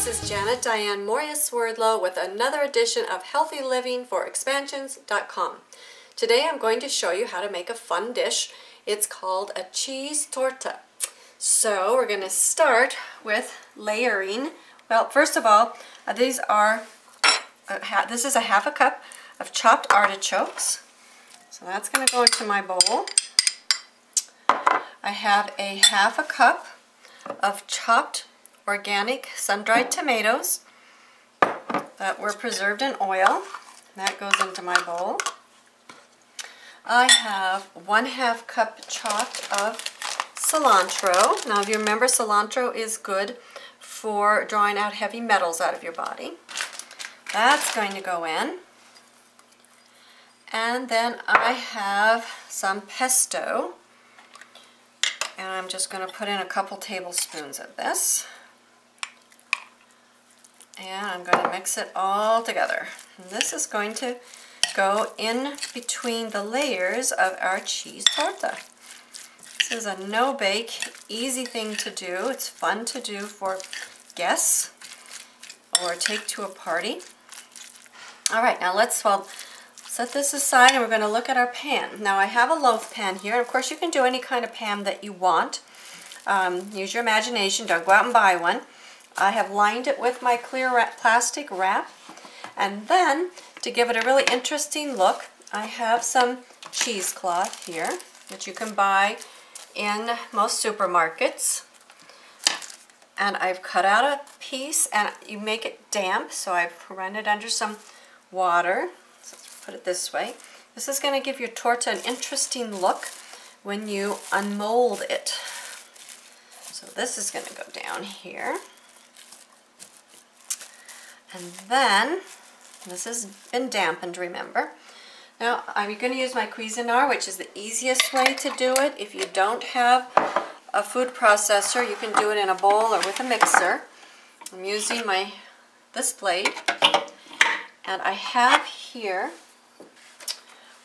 this is Janet Diane Moria Swerdlow with another edition of Healthy Living for Expansions.com. Today I'm going to show you how to make a fun dish. It's called a cheese torta. So we're going to start with layering. Well, first of all, this is a half a cup of chopped artichokes. So that's going to go into my bowl. I have a half a cup of chopped organic sun-dried tomatoes that were preserved in oil. That goes into my bowl. I have 1/2 cup chopped of cilantro. Now if you remember, cilantro is good for drawing out heavy metals out of your body. That's going to go in. And then I have some pesto. And I'm just going to put in a couple tablespoons of this. And I'm going to mix it all together. And this is going to go in between the layers of our cheese torta. This is a no-bake, easy thing to do. It's fun to do for guests or take to a party. All right, now let's set this aside and we're going to look at our pan. Now I have a loaf pan here. And of course you can do any kind of pan that you want. Use your imagination. Don't go out and buy one. I have lined it with my clear plastic wrap. And then, to give it a really interesting look, I have some cheesecloth here that you can buy in most supermarkets. And I've cut out a piece, and you make it damp, so I've run it under some water. So let's put it this way. This is going to give your torta an interesting look when you unmold it. So this is going to go down here. And then, this has been dampened, remember. Now, I'm going to use my Cuisinart, which is the easiest way to do it. If you don't have a food processor, you can do it in a bowl or with a mixer. I'm using this blade. And I have here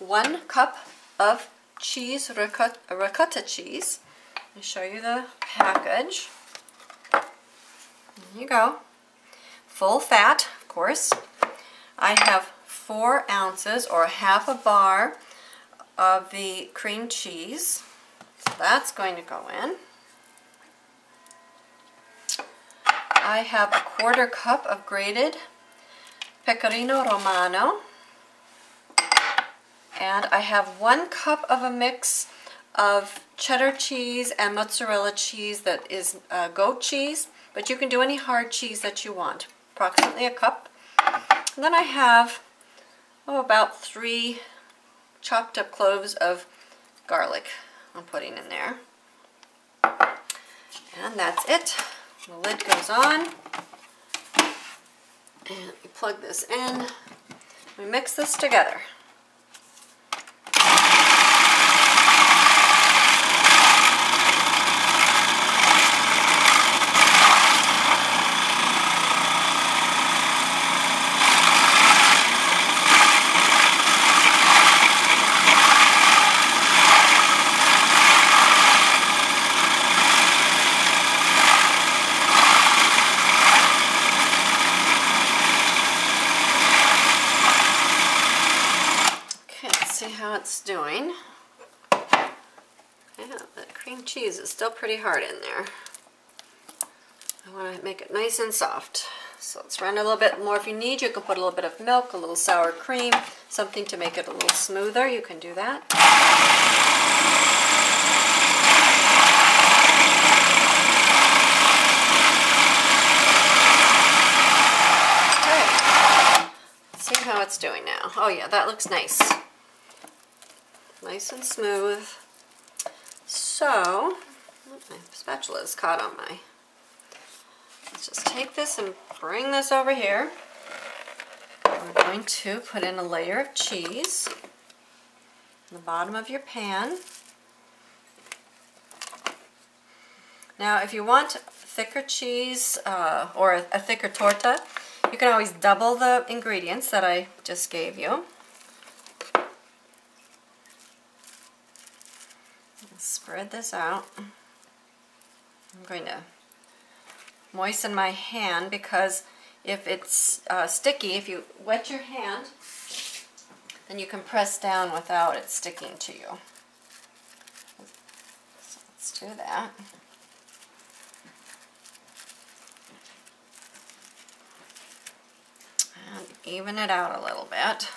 1 cup of cheese, ricotta cheese. I'll show you the package. There you go. Full fat, of course. I have 4 ounces or half a bar of the cream cheese. So that's going to go in. I have a 1/4 cup of grated pecorino romano. And I have 1 cup of a mix of cheddar cheese and mozzarella cheese that is goat cheese, but you can do any hard cheese that you want. Approximately a cup. And then I have about 3 chopped up cloves of garlic I'm putting in there. And that's it. The lid goes on. And we plug this in. We mix this together. How it's doing. Yeah, that cream cheese is still pretty hard in there. I want to make it nice and soft. So let's run a little bit more. If you need, you can put a little bit of milk, a little sour cream, something to make it a little smoother. You can do that. Okay. Let's see how it's doing now. Oh yeah, that looks nice. Nice and smooth. So, my spatula is caught on my... Let's just take this and bring this over here. We're going to put in a layer of cheese in the bottom of your pan. Now, if you want thicker cheese or a thicker torta, you can always double the ingredients that I just gave you. Spread this out. I'm going to moisten my hand, because if it's sticky, if you wet your hand, then you can press down without it sticking to you. So let's do that. And even it out a little bit.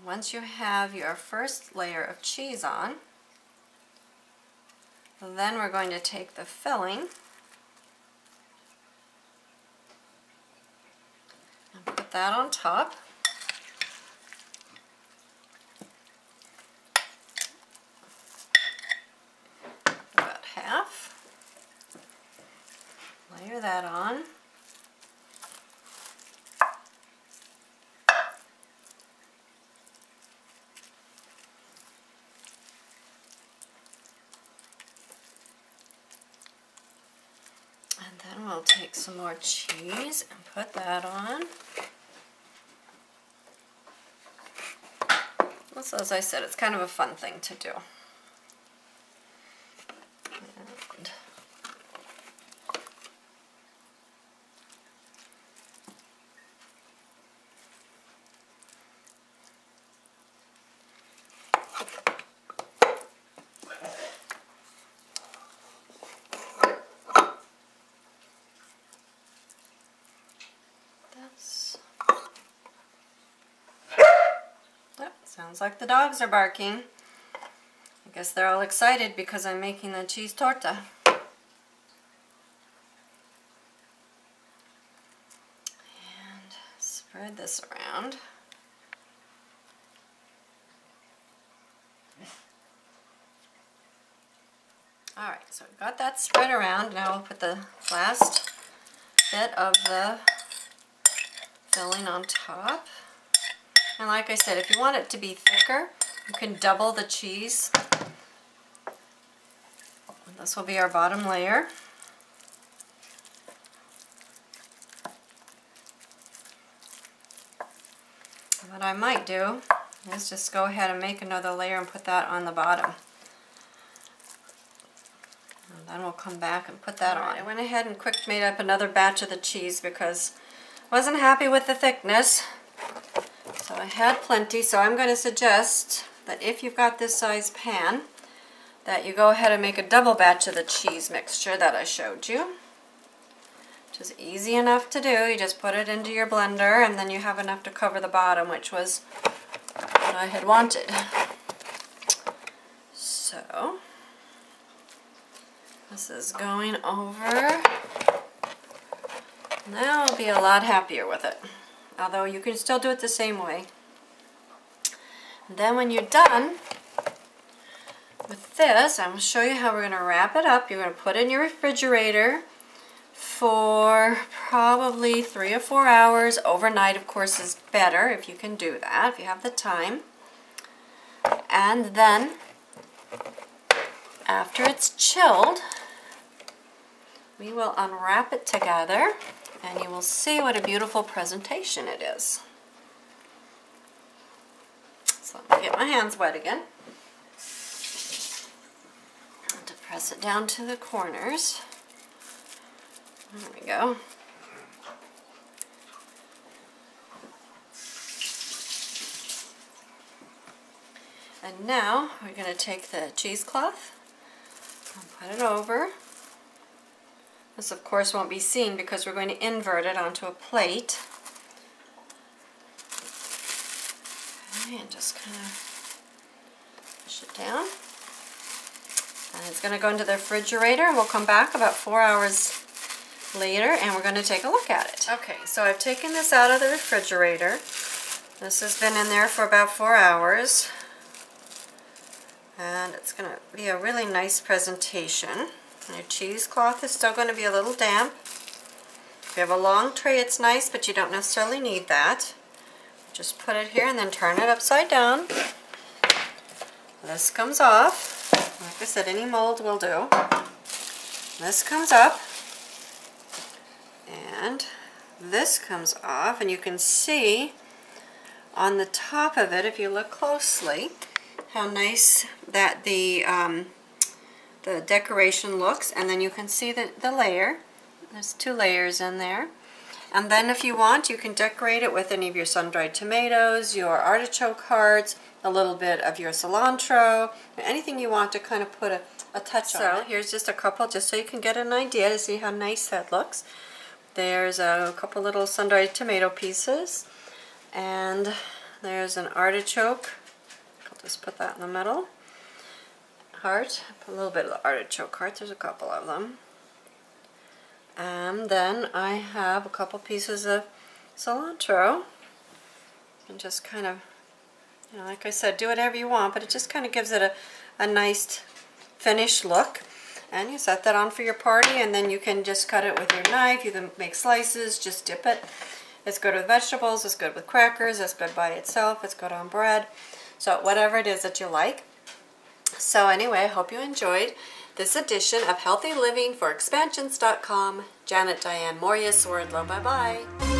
Once you have your first layer of cheese on, then we're going to take the filling and put that on top. About half. Layer that on. And then we'll take some more cheese and put that on. So as I said, it's kind of a fun thing to do. And sounds like the dogs are barking. I guess they're all excited because I'm making the cheese torta. And spread this around. Alright, so we've got that spread around. Now we'll put the last bit of the filling on top. And like I said, if you want it to be thicker, you can double the cheese. And this will be our bottom layer. What I might do is just go ahead and make another layer and put that on the bottom. And then we'll come back and put that on. I went ahead and quick made up another batch of the cheese because I wasn't happy with the thickness. So I had plenty, so I'm going to suggest that if you've got this size pan, that you go ahead and make a double batch of the cheese mixture that I showed you. Which is easy enough to do. You just put it into your blender and then you have enough to cover the bottom, which was what I had wanted. So, this is going over. Now I'll be a lot happier with it. Although you can still do it the same way. And then when you're done with this, I'm going to show you how we're going to wrap it up. You're going to put it in your refrigerator for probably 3 or 4 hours. Overnight, of course, is better if you can do that, if you have the time. And then, after it's chilled, we will unwrap it together. And you will see what a beautiful presentation it is. So let me get my hands wet again. And to press it down to the corners. There we go. And now we're going to take the cheesecloth and put it over. This, of course, won't be seen because we're going to invert it onto a plate. Okay, and just kind of push it down. And it's going to go into the refrigerator, and we'll come back about 4 hours later, and we're going to take a look at it. Okay, so I've taken this out of the refrigerator. This has been in there for about 4 hours. And it's going to be a really nice presentation. And your cheesecloth is still going to be a little damp. If you have a long tray, it's nice, but you don't necessarily need that. Just put it here and then turn it upside down. This comes off. Like I said, any mold will do. This comes up. And this comes off, and you can see on the top of it, if you look closely, how nice that the decoration looks. And then you can see the layer. There's 2 layers in there. And then if you want, you can decorate it with any of your sun-dried tomatoes, your artichoke hearts, a little bit of your cilantro, anything you want to kind of put a touch on. So here's just a couple, just so you can get an idea to see how nice that looks. There's a couple little sun-dried tomato pieces, and there's an artichoke. I'll just put that in the middle. Heart, put a little bit of the artichoke heart, there's a couple of them. And then I have a couple pieces of cilantro, and just kind of, you know, like I said, do whatever you want, but it just kind of gives it a nice finished look. And you set that on for your party, and then you can just cut it with your knife. You can make slices, just dip it. It's good with vegetables, it's good with crackers, it's good by itself, it's good on bread. So whatever it is that you like. So anyway, I hope you enjoyed this edition of Healthy Living for Expansions.com. Janet Diane Moria, Swerdlow. Bye-bye.